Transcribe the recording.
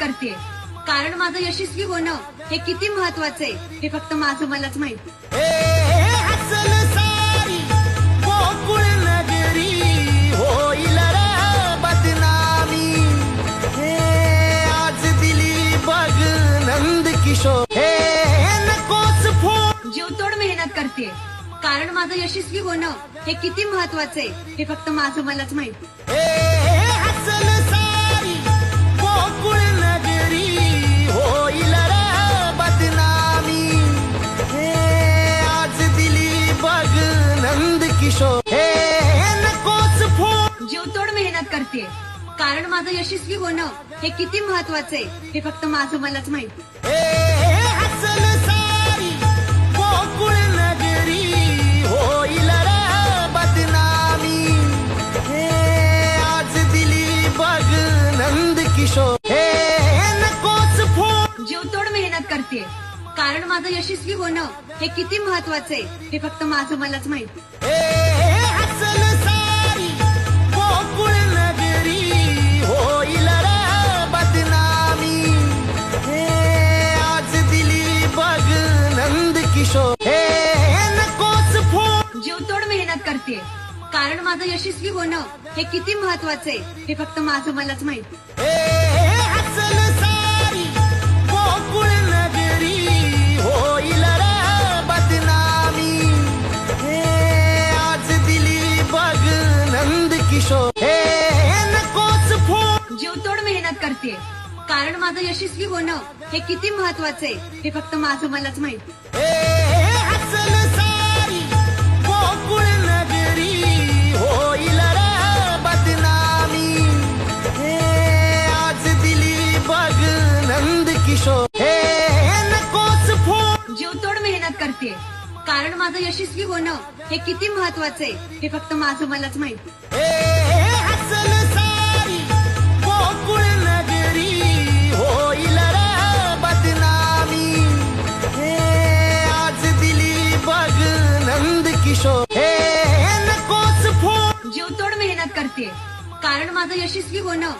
करते, कारण माझं यशस्वी होणं हे किती महत्वाचं आहे हे फक्त माझं मलाच माहिती. हसल सारी गोकुळ नगरी होईल रे बदनामी. आज दिली बघ नंद किशोर नकोच जीवतोड मेहनत करते, कारण माझं यशस्वी होणं हे किती महत्वाचं आहे हे फक्त माझं मलाच माहिती. हसल सारी गोकुळ नगरी होईल रे बदनामी. आज दिली बघ नंद किशोर नकोच जीवतोड मेहनत करते, कारण माझं यशस्वी होणं हे किती महत्वाचं आहे हे फक्त माझं मलाच माहिती. हसल सारी गोकुळ नगरी होईल रे बदनामी. आज दिली बघ नंद किशोर नकोच जीवतोड मेहनत करते, कारण माझं यशस्वी होणं हे किती महत्वाचं आहे हे फक्त माझं मलाच माहिती. हसल सारी गोकुळ नगरी होईल रे बदनामी. आज दिली बघ नंद किशोर नकोच जीवतोड मेहनत करते, कारण माझं यशस्वी होणं हे किती महत्वाचं आहे हे फक्त माझं मलाच माहिती. हसल सारी गोकुळ नगरी होईल रे बदनामी. आज दिली बघ नंद किशोर नकोच जीवतोड मेहनत करते, कारण माझं यशस्वी होणं हे किती महत्वाचं आहे हे फक्त माझं मलाच माहिती. हसल सारी गोकुळ नगरी होईल रे बदनामी. आज दिली बघ नंद किशोर नकोच जीवतोड मेहनत करते, कारण माझं यशस्वी होणं हे किती महत्वाचं आहे हे फक्त माझं मलाच माहिती. हसल सारी गोकुळ नगरी होईल रे बदनामी. आज दिली बघ नंद किशोर नकोच जीवतोड मेहनत करते, कारण माझं यशस्वी होणं